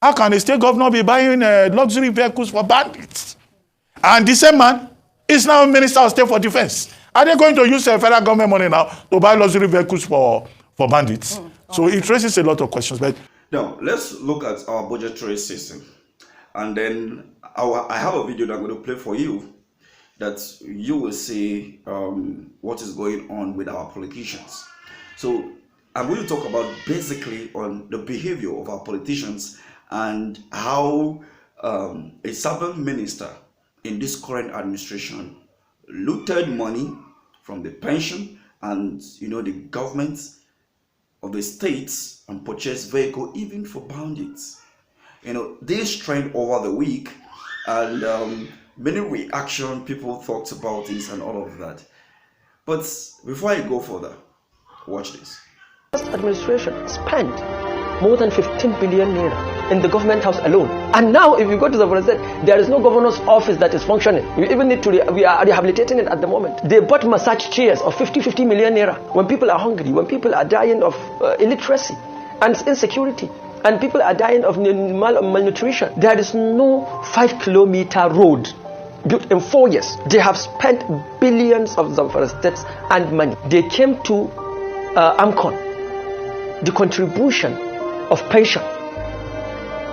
How can a state governor be buying luxury vehicles for bandits? And the same man is now Minister of State for Defense. Are they going to use federal government money now to buy luxury vehicles for bandits? So it raises a lot of questions. But now, let's look at our budgetary system. And then I have a video that I'm going to play for you that you will see what is going on with our politicians. So I'm going to talk about basically on the behavior of our politicians and how a certain minister in this current administration looted money from the pension and the government of the states and purchased vehicle even for bandits. This trend over the week and many reaction, people talked about this and all of that. But before I go further, watch this. Administration spent more than 15 billion naira in the government house alone. And now if you go to the president, there is no governor's office that is functioning. We even need to, we are rehabilitating it at the moment. They bought massage chairs of 50 million naira. When people are hungry, when people are dying of illiteracy and insecurity, and people are dying of malnutrition, there is no 5-kilometer road built in 4 years. They have spent billions of Zamfara states and money. They came to AMCON, the contribution of pension.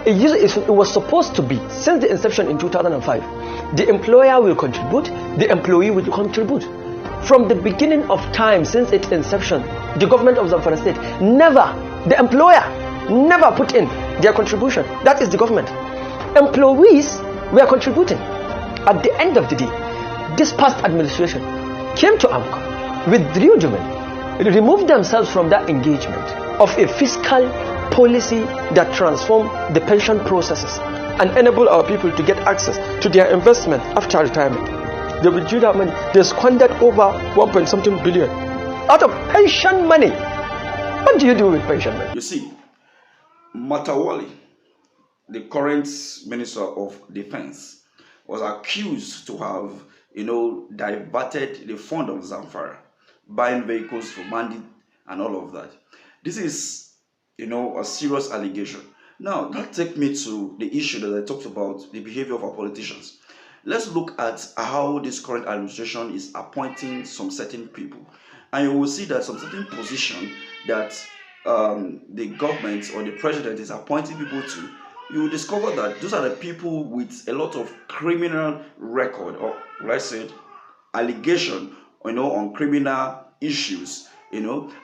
It was supposed to be, since the inception in 2005, the employer will contribute, the employee will contribute. From the beginning of time, since its inception, the government of Zamfara state the employer never put in their contribution. That is the government. Employees were contributing. At the end of the day, this past administration came to AMCON, withdrew the money, removed themselves from that engagement of a fiscal policy that transformed the pension processes and enable our people to get access to their investment after retirement. They withdrew that money. They squandered over 1.something billion out of pension money. What do you do with pension money? You see, Matawali, the current Minister of Defense, was accused to have, diverted the fund of Zamfara, buying vehicles for bandit and all of that. This is, a serious allegation. Now, that takes me to the issue that I talked about, the behavior of our politicians. Let's look at how this current administration is appointing some certain people. And you will see that some certain position that the government or the president is appointing people to, you will discover that those are the people with a lot of criminal record, or let's say allegation, on criminal issues,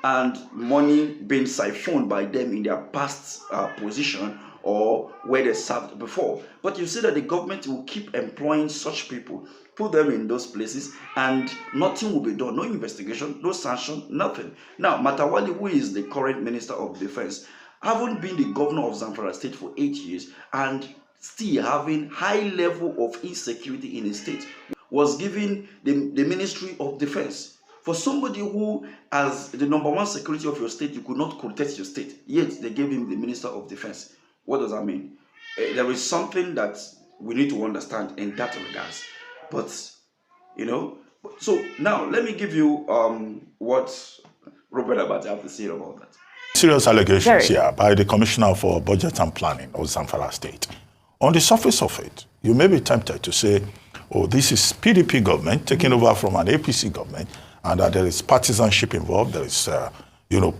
and money being siphoned by them in their past position or where they served before. But you see that the government will keep employing such people, put them in those places, and nothing will be done. No investigation, no sanction, nothing. Now, Matawali, who is the current Minister of Defense, having been the governor of Zamfara State for 8 years and still having high level of insecurity in his state, was given the Ministry of Defense. For somebody who, as the #1 security of your state, you could not protect your state, yet they gave him the Minister of Defense. What does that mean? There is something that we need to understand in that regards. But, so now let me give you what Ruben Abati have to say about that. Serious allegations here by the Commissioner for Budget and Planning of Zamfara State. On the surface of it, you may be tempted to say, oh, this is PDP government taking over from an APC government, and that there is partisanship involved, there is,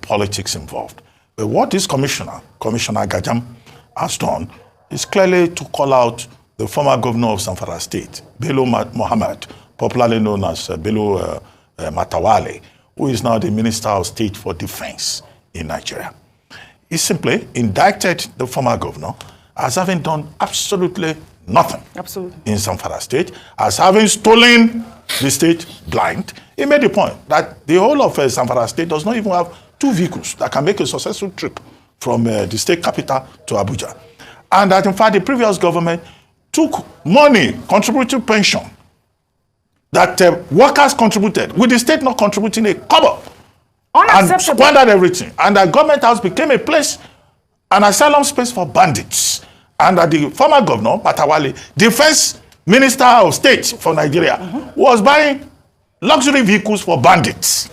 politics involved. But what this Commissioner Gajam, has done is clearly to call out the former governor of Zamfara State, Bello Mohammed, popularly known as Bello Matawale, who is now the Minister of State for Defense in Nigeria. He simply indicted the former governor as having done absolutely nothing in Zamfara State, as having stolen the state blind. He made the point that the whole of Zamfara State does not even have 2 vehicles that can make a successful trip from the state capital to Abuja. And that, in fact, the previous government took money, contributing pension, that workers contributed, with the state not contributing a kobo, and squandered everything. And the government house became a place, an asylum space for bandits. And that the former governor, Matawale, the first Minister of State for Nigeria, was buying luxury vehicles for bandits.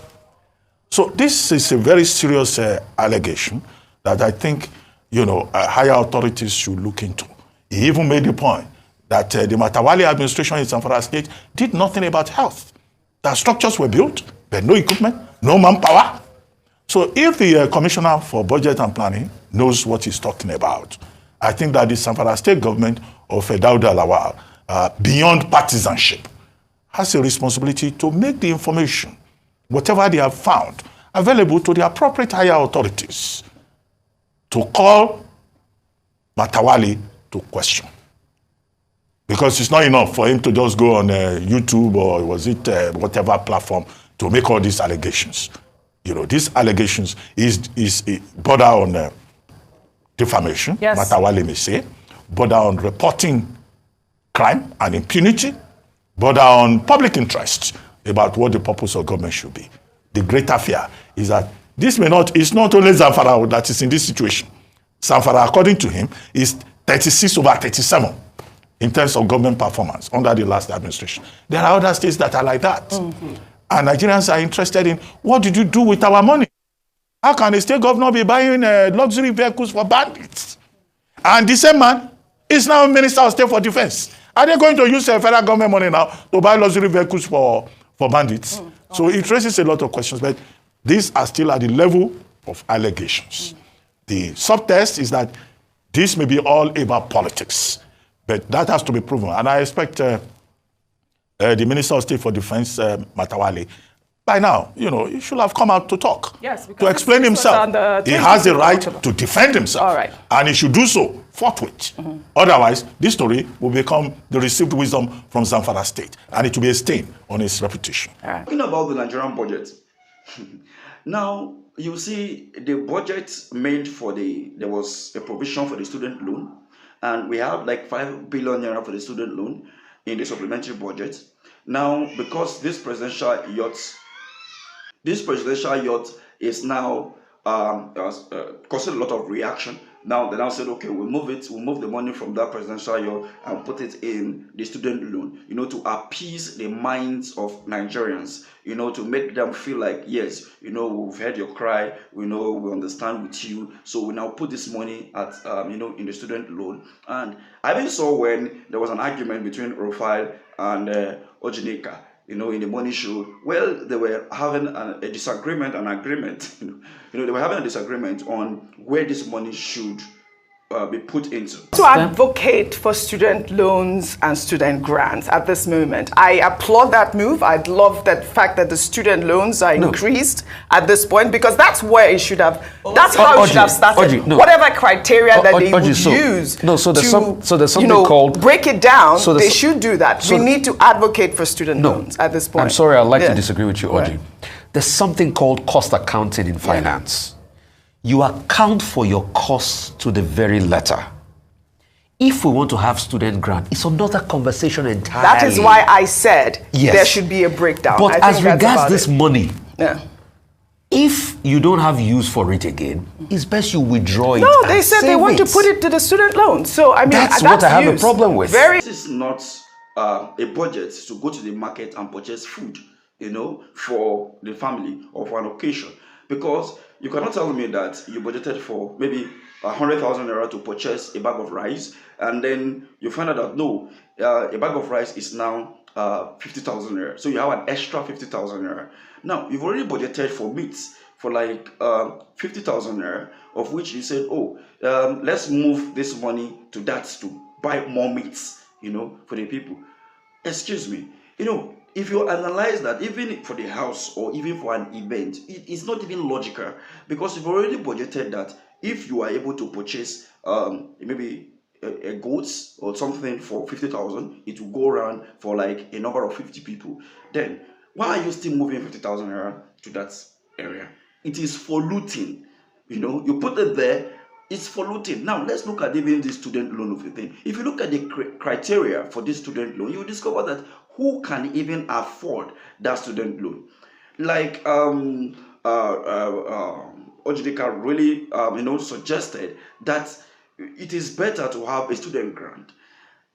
So this is a very serious allegation that I think higher authorities should look into. He even made the point that the Matawali administration in Zamfara State did nothing about health. The structures were built, but no equipment, no manpower. So if the Commissioner for Budget and Planning knows what he's talking about, I think that the Zamfara State government of Dauda Lawal, beyond partisanship, has a responsibility to make the information, whatever they have found, available to the appropriate higher authorities to call Matawali to question. Because it's not enough for him to just go on YouTube or was it whatever platform to make all these allegations. These allegations is border on defamation, yes. Matawali may say, border on reporting crime and impunity, border on public interest about what the purpose of government should be. The greater fear is that it's not only Zamfara that is in this situation. Zamfara, according to him, is 36/37 in terms of government performance under the last administration. There are other states that are like that. Mm-hmm. And Nigerians are interested in, what did you do with our money? How can a state governor be buying luxury vehicles for bandits? And the same man is now Minister of State for Defense. Are they going to use federal government money now to buy luxury vehicles for bandits? So it raises a lot of questions, but these are still at the level of allegations. The subtext is that this may be all about politics, but that has to be proven. And I expect the Minister of State for Defense, Matawali, by now, he should have come out to talk, to explain himself. He has the right to defend himself, all right. And he should do so forthwith. Mm-hmm. Otherwise, this story will become the received wisdom from Zamfara State, and it will be a stain on his reputation. All right. Talking about the Nigerian budget, now you see the budget made for there was a provision for the student loan, and we have like 5 billion naira for the student loan in the supplementary budget. Now, because this presidential yacht is now causing a lot of reaction. Now they now said, okay, we'll move the money from that presidential yacht and put it in the student loan, to appease the minds of Nigerians, to make them feel like, yes, we've heard your cry, we understand with you, so we now put this money at, in the student loan. And I even saw when there was an argument between Rufai and Ojinika, in the money show, well, they were having a disagreement, they were having a disagreement on where this money should be put into. To advocate for student loans and student grants at this moment, I applaud that move. I'd love the fact that the student loans are increased at this point, because that's where it should have, that's how it should have started. Whatever criteria that they would use so there's something called, break it down, they should do that. We need to advocate for student loans at this point. I'm sorry, I'd like to disagree with you, Oji. Right. There's something called cost accounting in finance. You account for your costs to the very letter. If we want to have student grant, it's another conversation entirely. That is why I said there should be a breakdown. But as regards this money, if you don't have use for it again, it's best you withdraw it. No, they said they want to put it to the student loan. So, I mean, that's what I have a problem with. This is not a budget to go to the market and purchase food, for the family or for an occasion. Because you cannot tell me that you budgeted for maybe 100,000 naira to purchase a bag of rice, and then you find out that no, a bag of rice is now 50,000 naira. So you have an extra 50,000 naira. Now you've already budgeted for meats for like 50,000 naira, of which you said, oh, let's move this money to that to buy more meats, for the people. Excuse me, if you analyze that, even for the house or even for an event, it's not even logical, because you've already budgeted that if you are able to purchase maybe a goats or something for 50,000, it will go around for like a number of 50 people. Then why are you still moving 50,000 naira to that area? It is for looting. You put it there, it's for looting. Now let's look at even the student loan of the thing. If you look at the criteria for this student loan, you will discover that who can even afford that student loan? Like Ojidika really suggested that it is better to have a student grant.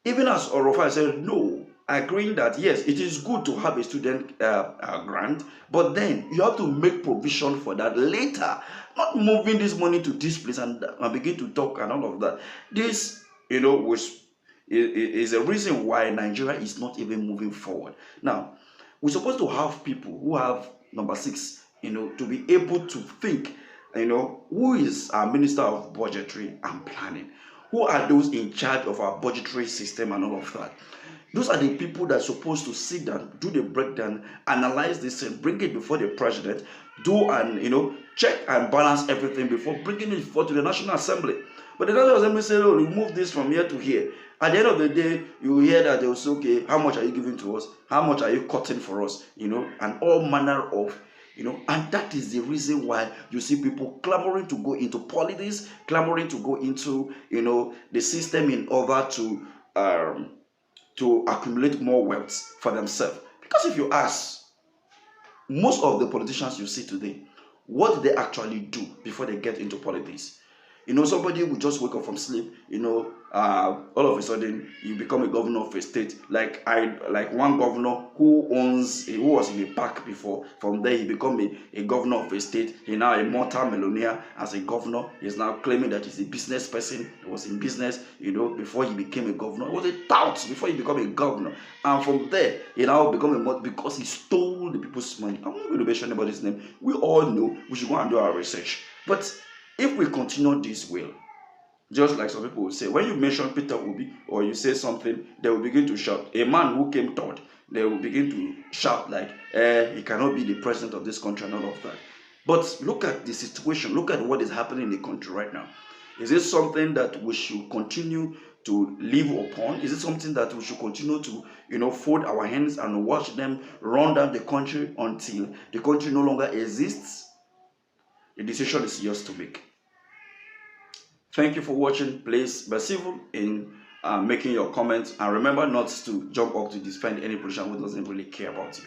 Even as Orofai said, no, agreeing that yes, it is good to have a student grant, but then you have to make provision for that later, not moving this money to this place and begin to talk and all of that. This, was is a reason why Nigeria is not even moving forward. Now, we're supposed to have people who have number 6, to be able to think, who is our Minister of Budgetary and Planning? Who are those in charge of our budgetary system and all of that? Those are the people that are supposed to sit down, do the breakdown, analyze this and bring it before the president, do and check and balance everything before bringing it forward to the National Assembly. But the National Assembly said, oh, remove this from here to here. At the end of the day, you hear that they will say, okay, how much are you giving to us? How much are you cutting for us? And all manner of, and that is the reason why you see people clamoring to go into politics, clamoring to go into, the system in order to accumulate more wealth for themselves. Because if you ask most of the politicians you see today, what do they actually do before they get into politics? Somebody will just wake up from sleep, all of a sudden you become a governor of a state. Like one governor who was in a park before. From there he become a governor of a state. He now a multi-millionaire as a governor. He's now claiming that he's a business person. He was in business, before he became a governor. He was a tout before he became a governor. And from there, he now become because he stole the people's money. I'm not going to mention anybody's name. We all know we should go and do our research. But if we continue this way, just like some people will say, when you mention Peter Obi or you say something, they will begin to shout. A man who came third, they will begin to shout like, he cannot be the president of this country and all of that. But look at the situation. Look at what is happening in the country right now. Is it something that we should continue to live upon? Is it something that we should continue to, fold our hands and watch them run down the country until the country no longer exists? The decision is yours to make. Thank you for watching. Please be civil in making your comments, and remember not to jump up to defend any politician who doesn't really care about you.